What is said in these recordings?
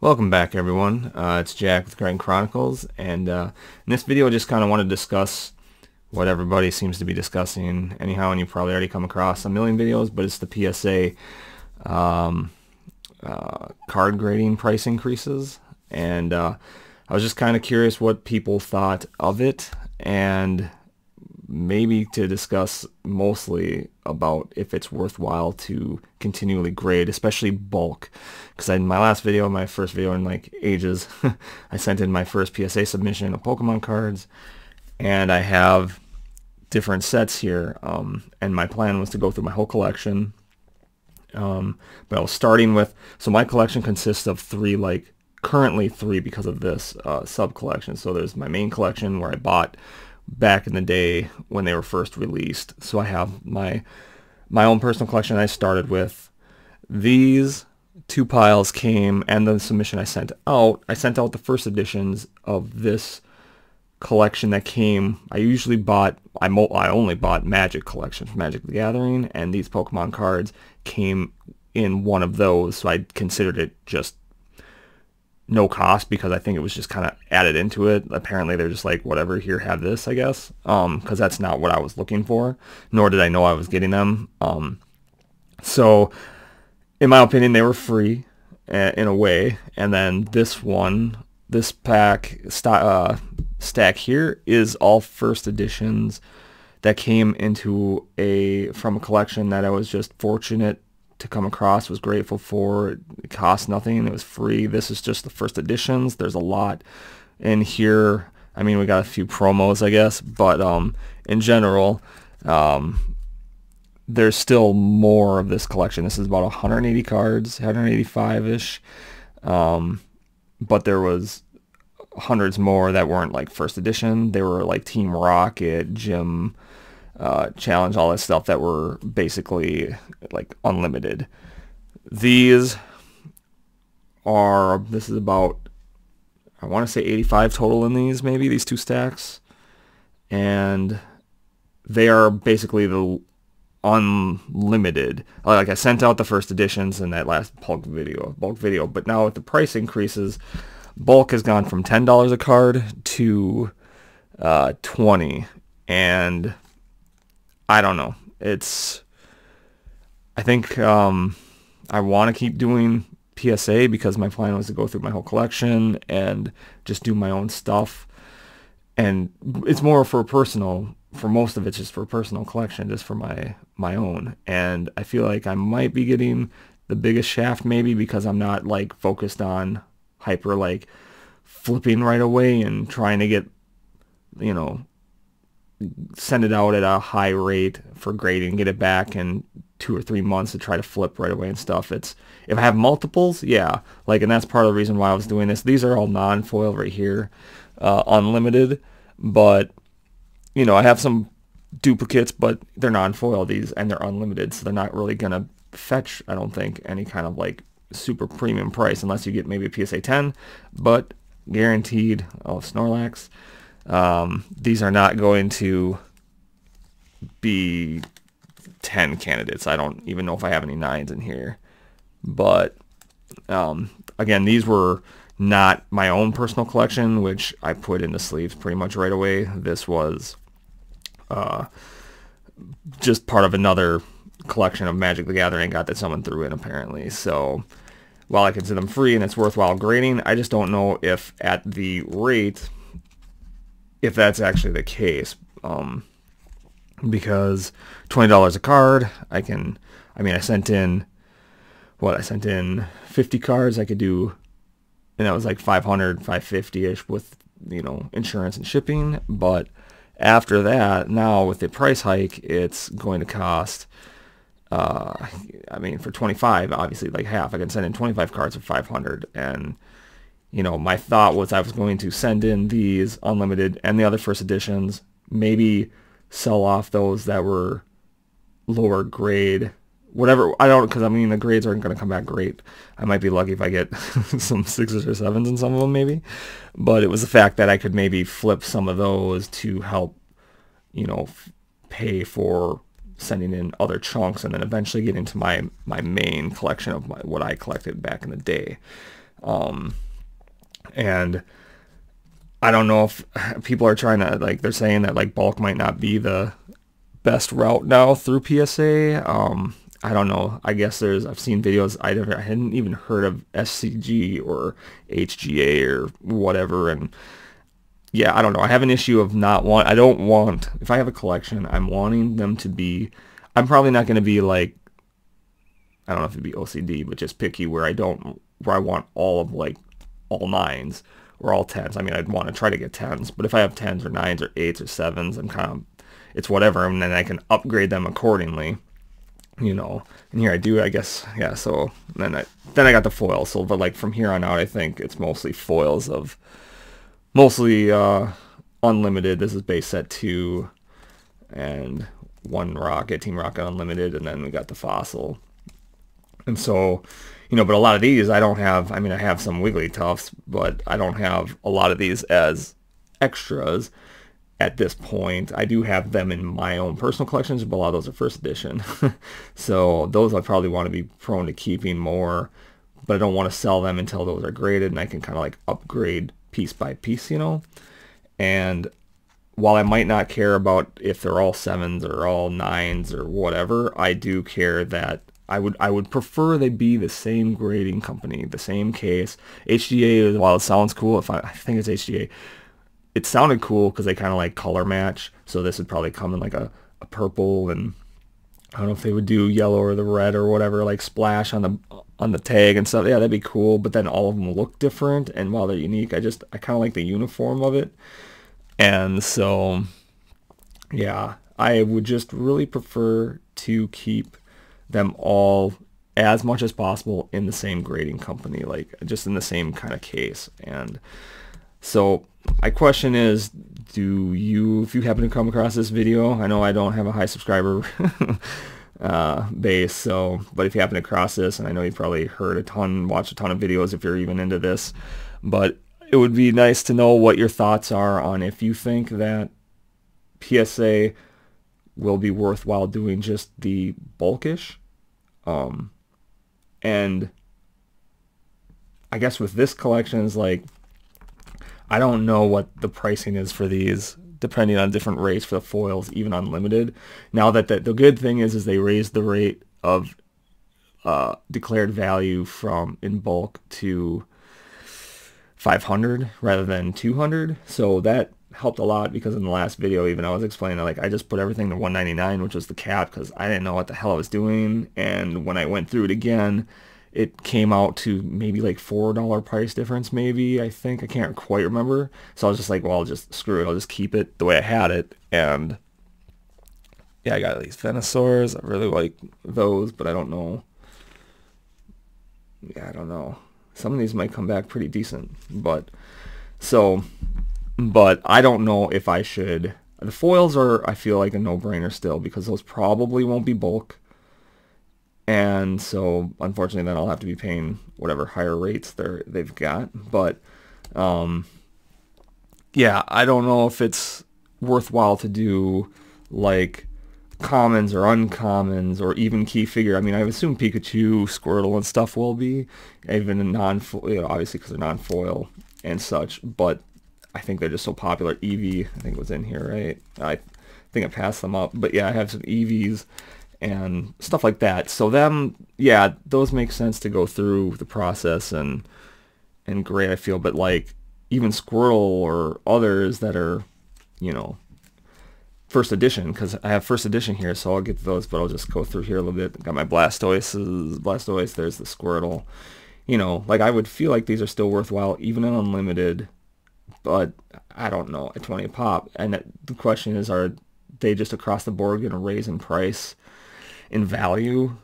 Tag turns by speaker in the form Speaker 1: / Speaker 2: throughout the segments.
Speaker 1: Welcome back, everyone. It's Jack with Grind Chronicles, and in this video I just kind of want to discuss what everybody seems to be discussing anyhow, and you probably already come across a million videos, but it's the PSA card grading price increases, and I was just kind of curious what people thought of it, and maybe to discuss mostly about if it's worthwhile to continually grade, especially bulk. Because in my last video, my first video in like ages, I sent in my first PSA submission of Pokemon cards, and I have different sets here, and my plan was to go through my whole collection. But I was starting with, so my collection consists of currently three because of this sub collection. So there's my main collection where I bought back in the day when they were first released. So I have my own personal collection I started with. These two piles came, and the submission I sent out the first editions of this collection that came. I only bought Magic collections, Magic the Gathering, and these Pokemon cards came in one of those, so I considered it just no cost because I think it was just kind of added into it. Apparently they're just like, whatever, here, have this, I guess, because that's not what I was looking for, nor did I know I was getting them. So in my opinion, they were free in a way. And then this pack stack here is all first editions that came into from a collection that I was just fortunate to come across, was grateful for. It cost nothing, it was free. This is just the first editions. There's a lot in here. I mean, we got a few promos, I guess, but in general, there's still more of this collection. This is about 180 cards, 185-ish, but there was hundreds more that weren't like first edition. They were like Team Rocket, Gym Challenge, all that stuff that were basically like unlimited. This is about, I want to say 85 total in these two stacks, and they are basically the unlimited. Like, I sent out the first editions in that last bulk video, but now with the price increases, bulk has gone from $10 a card to $20, and I don't know. I think I want to keep doing PSA because my plan was to go through my whole collection and just do my own stuff. And it's more for most of it's just for personal collection, just for my own. And I feel like I might be getting the biggest shaft maybe because I'm not like focused on hyper like flipping right away and trying to get, send it out at a high rate for grading, get it back in 2 or 3 months to try to flip right away and stuff. If I have multiples, yeah, and that's part of the reason why I was doing this. These are all non-foil right here, unlimited, but I have some duplicates, but they're non-foil, and they're unlimited, so they're not really gonna fetch, I don't think, any kind of like super premium price unless you get maybe a PSA 10, but guaranteed. Snorlax. These are not going to be 10 candidates. I don't even know if I have any 9s in here. But again, these were not my own personal collection, which I put in the sleeves pretty much right away. This was just part of another collection of Magic the Gathering got that someone threw in apparently. So while I consider them free and it's worthwhile grading, I just don't know if at the rate, if that's actually the case, because $20 a card, I sent in 50 cards. I could do, and that was like 500, 550-ish with, insurance and shipping. But after that, now with the price hike, it's going to cost, for 25, obviously like half. I can send in 25 cards for 500, and my thought was I was going to send in these unlimited and the other first editions, maybe sell off those that were lower grade, whatever. I don't, because the grades aren't going to come back great. I might be lucky if I get some 6s or 7s in some of them maybe, but it was the fact that I could maybe flip some of those to help, pay for sending in other chunks and then eventually get into my main collection of what I collected back in the day. And I don't know if people are trying to, like, they're saying that like bulk might not be the best route now through PSA. I don't know. I guess I've seen videos. I hadn't even heard of SCG or HGA or whatever. And yeah, I don't know. I have an issue of I don't want, if I have a collection, I'm wanting them to be, I'm probably not going to be like, I don't know if it'd be OCD, but just picky where I want all of like all 9s or all 10s. I mean, I'd want to try to get 10s, but if I have 10s or 9s or 8s or 7s, I'm kind of, it's whatever, and then I can upgrade them accordingly, you know. And here I do, I guess, yeah. So then I got the foils. So, but like from here on out, I think it's mostly foils of mostly unlimited. This is base set 2 and 1 rocket, Team Rocket Unlimited, and then we got the fossil. And so, you know, but a lot of these I don't have. I mean, I have some Wigglytuffs, but I don't have a lot of these as extras. At this point, I do have them in my own personal collections, but a lot of those are first edition. So those I probably want to be prone to keeping more, but I don't want to sell them until those are graded and I can kind of like upgrade piece by piece, you know. And while I might not care about if they're all 7s or all 9s or whatever, I do care that I would prefer they be the same grading company, the same case. HGA, while it sounds cool, I think it's HGA, it sounded cool because they kind of like color match. So this would probably come in like a purple, and I don't know if they would do yellow or the red or whatever, like splash on the tag and stuff. Yeah, that'd be cool. But then all of them look different, and while they're unique, I kind of like the uniform of it. And so, yeah, I would just really prefer to keep them all as much as possible in the same grading company, like just in the same kind of case. And so my question is, if you happen to come across this video, I know I don't have a high subscriber base, but if you happen to cross this, and I know you probably watched a ton of videos if you're even into this, but it would be nice to know what your thoughts are on if you think that PSA will be worthwhile doing just the bulkish. And I guess with this collection is like, I don't know what the pricing is for these, depending on different rates for the foils, even unlimited. Now that the good thing is they raised the rate of declared value from in bulk to 500 rather than 200. So that helped a lot, because in the last video even I was explaining, like, I just put everything to 199, which was the cap, because I didn't know what the hell I was doing. And when I went through it again, it came out to maybe like $4 price difference, maybe, I think. I can't quite remember. So I was just like, well, I'll just screw it. I'll just keep it the way I had it. And yeah, I got these Venusaurs. I really like those, but I don't know. Yeah, I don't know. Some of these might come back pretty decent. But I don't know if I should. The foils are, I feel like, a no-brainer still, because those probably won't be bulk. And so, unfortunately, then I'll have to be paying whatever higher rates they've got. But, yeah, I don't know if it's worthwhile to do, like, commons or uncommons or even key figure. I mean, I assume Pikachu, Squirtle, and stuff will be, even in non-foil, you know, obviously because they're non-foil and such. But I think they're just so popular. Eevee, I think, was in here, right? I think I passed them up. But, yeah, I have some Eevees and stuff like that. So them, yeah, those make sense to go through the process and grade, I feel. But like even Squirtle or others that are, you know, first edition, because I have first edition here, so I'll get to those, but I'll just go through here a little bit. Got my Blastoise, there's the Squirtle. You know, like, I would feel like these are still worthwhile even in unlimited, but I don't know, at 20 a pop. And the question is, are they just across the board going to raise in price, in value,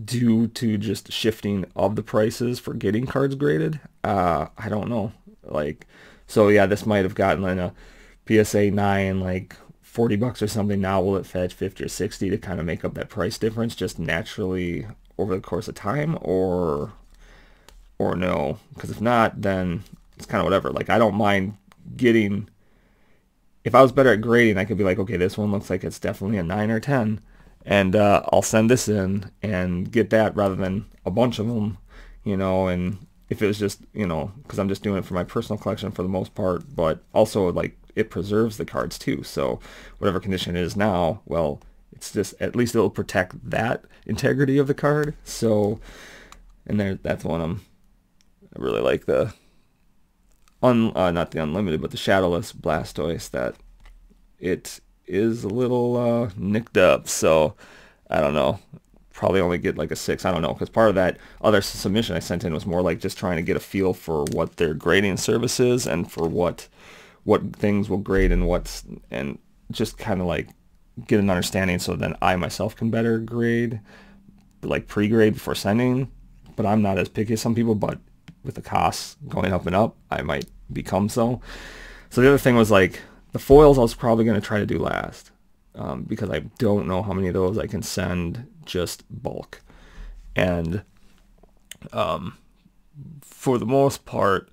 Speaker 1: due to just shifting of the prices for getting cards graded? I don't know. Like, so yeah, this might have gotten in a PSA 9 like $40 or something. Now will it fetch 50 or 60 to kind of make up that price difference just naturally over the course of time, or no? Because if not, then it's kind of whatever. Like, I don't mind getting, if I was better at grading, I could be like, okay, this one looks like it's definitely a 9 or 10, and I'll send this in and get that rather than a bunch of them, you know. And if it was just, you know, because I'm just doing it for my personal collection for the most part, but also like it preserves the cards too. So whatever condition it is now, well, it's just, at least it'll protect that integrity of the card. So, and that's one I really like, the not the unlimited, but the shadowless Blastoise, that it is a little nicked up. So I don't know, probably only get like a 6. I don't know, because part of that other submission I sent in was more like just trying to get a feel for what their grading service is and for what things will grade and just kind of like get an understanding so then I myself can better grade, like pre-grade before sending. But I'm not as picky as some people, but with the costs going up and up, I might become so. So the other thing was like the foils I was probably going to try to do last, because I don't know how many of those I can send just bulk. And for the most part,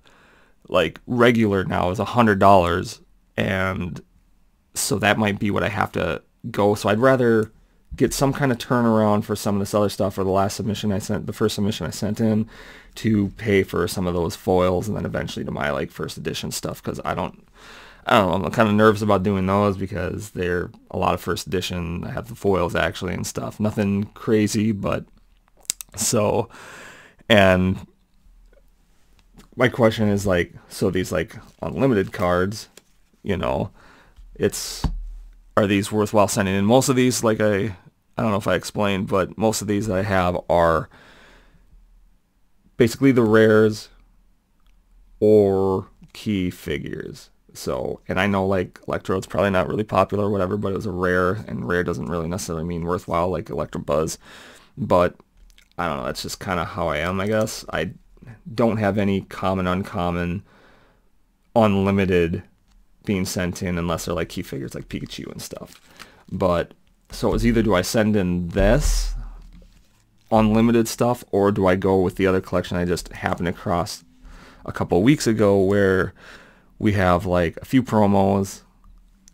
Speaker 1: like regular now is $100, and so that might be what I have to go. So I'd rather get some kind of turnaround for some of this other stuff, or the first submission I sent in, to pay for some of those foils, and then eventually to my like first edition stuff, because I don't know, I'm kind of nervous about doing those because they're a lot of first edition. I have the foils actually and stuff, nothing crazy, but so, and my question is like, so these like unlimited cards, you know, are these worthwhile sending in? Most of these, like I don't know if I explained, but most of these that I have are basically the rares or key figures. So, and I know like Electrode's probably not really popular or whatever, but it was a rare, and rare doesn't really necessarily mean worthwhile like Electabuzz. But I don't know, that's just kind of how I am, I guess. I don't have any common, uncommon, unlimited being sent in unless they're like key figures like Pikachu and stuff. But so it's either do I send in this unlimited stuff, or do I go with the other collection I just happened across a couple of weeks ago, where we have like a few promos,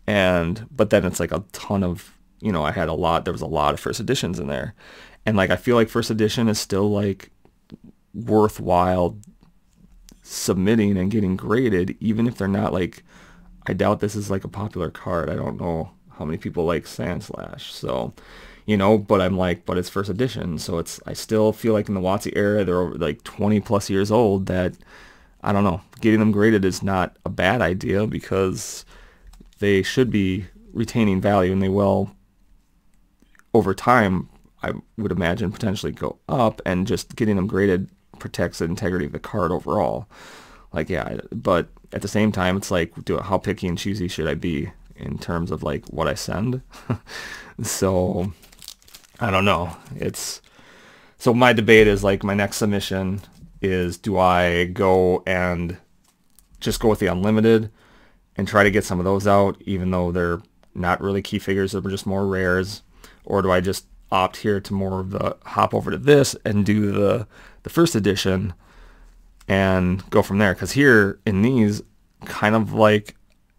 Speaker 1: but then it's like a ton of, you know, there was a lot of first editions in there, and like I feel like first edition is still like worthwhile submitting and getting graded, even if they're not like, I doubt this is like a popular card. I don't know how many people like Sandslash, so, you know, but I'm like, but it's first edition, so I still feel like in the WotC era, they're over like 20 plus years old, that I don't know, getting them graded is not a bad idea, because they should be retaining value, and they will over time, I would imagine, potentially go up, and just getting them graded protects the integrity of the card overall. Like, yeah, but at the same time, it's like, how picky and choosy should I be in terms of like what I send? So I don't know. So my debate is like, my next submission is, do I go and just go with the unlimited and try to get some of those out, even though they're not really key figures, they're just more rares, or do I just opt here to more of the hop over to this and do the first edition and go from there? Because here in these, kind of like,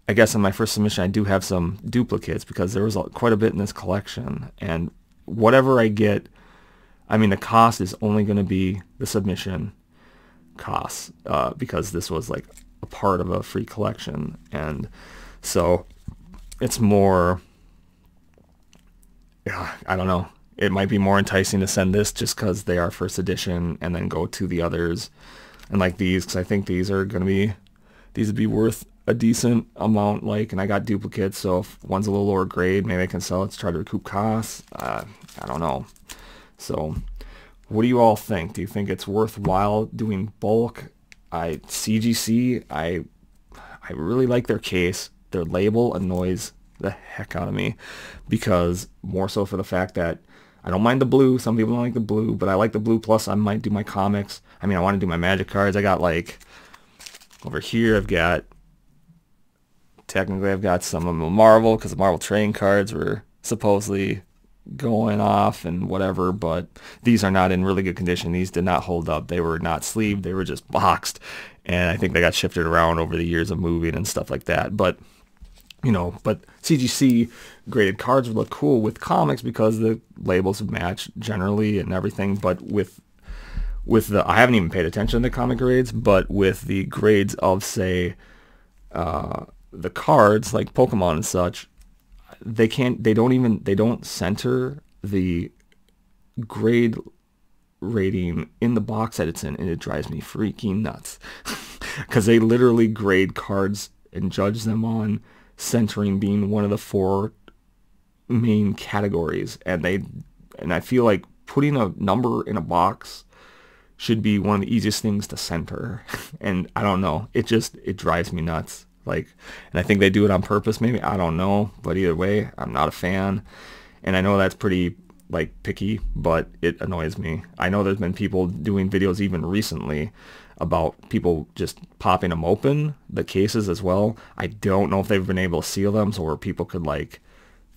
Speaker 1: I guess in my first submission I do have some duplicates, because there was quite a bit in this collection, and whatever I get, I mean, the cost is only going to be the submission costs, because this was like a part of a free collection, and so it's more, yeah, I don't know, it might be more enticing to send this just because they are first edition, and then go to the others, and like these, because I think these would be worth a decent amount, like, and I got duplicates, so if one's a little lower grade, maybe I can sell it to try to recoup costs. I don't know. So what do you all think? Do you think it's worthwhile doing bulk? CGC, I really like their case. Their label annoys the heck out of me, because more so for the fact that I don't mind the blue. Some people don't like the blue, but I like the blue, plus I might do my comics. I mean, I want to do my Magic cards. I got like, over here I've got some of the Marvel, because the Marvel trading cards were supposedly going off and whatever, but these are not in really good condition. These did not hold up. They were not sleeved. They were just boxed, and I think they got shifted around over the years of moving and stuff like that. But, you know, but CGC graded cards would look cool with comics because the labels would match generally and everything, but with with the, I haven't even paid attention to the comic grades, but with the grades of, say, the cards like Pokemon and such, they don't center the grade rating in the box that it's in, and it drives me freaking nuts. Because they literally grade cards and judge them on centering being one of the 4 main categories, and I feel like putting a number in a box should be one of the easiest things to center. And I don't know, it drives me nuts. Like, and I think they do it on purpose, maybe, I don't know, but either way, I'm not a fan. And I know that's pretty, like, picky, but it annoys me. I know there's been people doing videos even recently about people just popping them open, the cases as well. I don't know if they've been able to seal them, so where people could, like,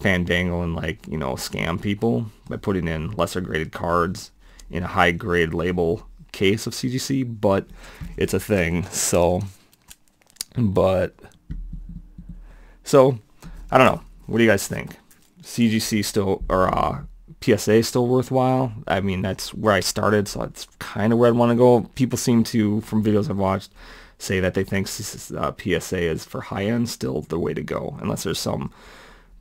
Speaker 1: fandangle and, like, you know, scam people by putting in lesser graded cards in a high grade label case of CGC, but it's a thing. So I don't know. What do you guys think? CGC still, or PSA still worthwhile? I mean, that's where I started, so that's kind of where I'd want to go. People seem to, from videos I've watched, say that they think PSA is for high end still the way to go, unless there's some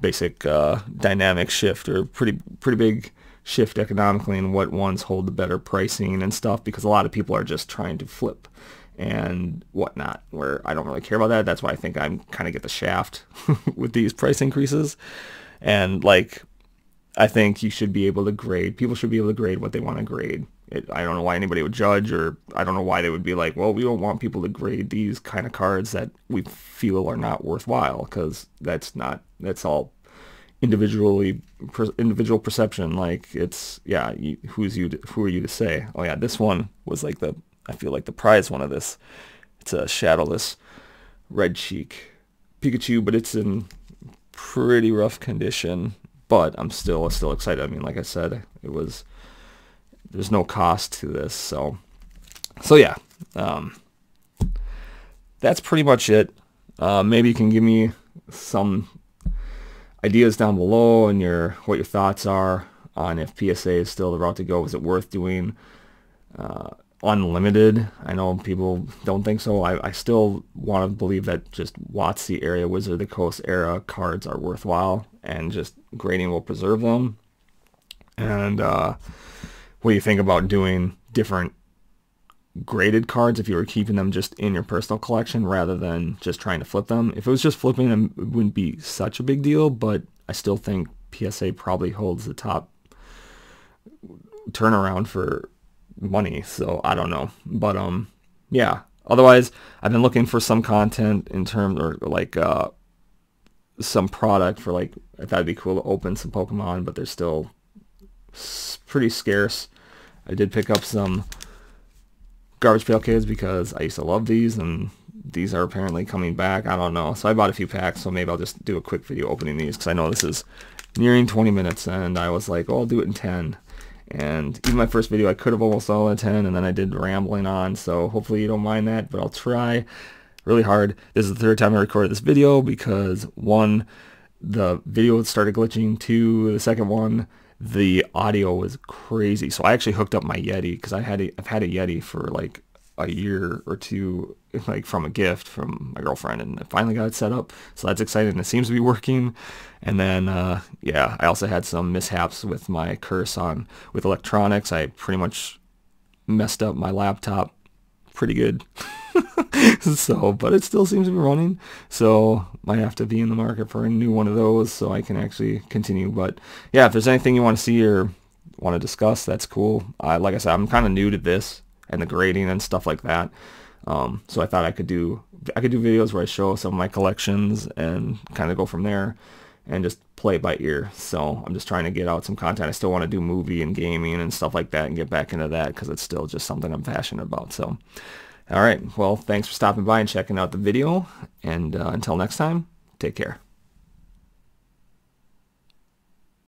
Speaker 1: basic dynamic shift or pretty big shift economically in what ones hold the better pricing and stuff, because a lot of people are just trying to flip and whatnot, where I don't really care about that. That's why I think I'm kind of get the shaft with these price increases. And, like, I think you should be able to grade, people should be able to grade what they want to grade. I don't know why anybody would judge, or I don't know why they would be like, well, we don't want people to grade these kind of cards that we feel are not worthwhile, because that's all individual perception. Like, it's, yeah, who are you to say, oh yeah, this one was like I feel like the prize one of this. It's a shadowless red cheek Pikachu, but it's in pretty rough condition, but I'm still excited. I mean, like I said, there's no cost to this, so yeah, that's pretty much it. Maybe you can give me some ideas down below and what your thoughts are on if PSA is still the route to go. Is it worth doing unlimited? I know people don't think so. I still want to believe that just WotC area, Wizard of the Coast era cards are worthwhile, and just grading will preserve them. And what do you think about doing different graded cards if you were keeping them just in your personal collection rather than just trying to flip them? If it was just flipping them, it wouldn't be such a big deal, but I still think PSA probably holds the top turnaround for money, so I don't know. But yeah, otherwise I've been looking for some content in terms, or like some product for, like, I thought it'd be cool to open some Pokemon, but they're still pretty scarce. I did pick up some Garbage Pail Kids because I used to love these, and these are apparently coming back. I don't know, so I bought a few packs, so maybe I'll just do a quick video opening these, because I know this is nearing 20 minutes, and I was like, oh, I'll do it in 10. And even my first video, I could have almost done it in 10, and then I did rambling on, so hopefully you don't mind that, but I'll try really hard. This is the 3rd time I recorded this video, because 1, the video started glitching, 2, the second one, the audio was crazy. So I actually hooked up my Yeti, because I've had a Yeti for like a year or two, like from a gift from my girlfriend, and I finally got it set up, so that's exciting. It seems to be working. And then yeah, I also had some mishaps with my curse with electronics. I pretty much messed up my laptop pretty good. So, but it still seems to be running, so might have to be in the market for a new one of those so I can actually continue. But yeah, if there's anything you want to see or want to discuss, that's cool. Like I said, I'm kind of new to this and the grading and stuff like that, so I thought I could do videos where I show some of my collections and kind of go from there and just play it by ear. So I'm just trying to get out some content. I still want to do movie and gaming and stuff like that and get back into that, because it's still just something I'm passionate about. So all right, well, thanks for stopping by and checking out the video, and until next time, take care.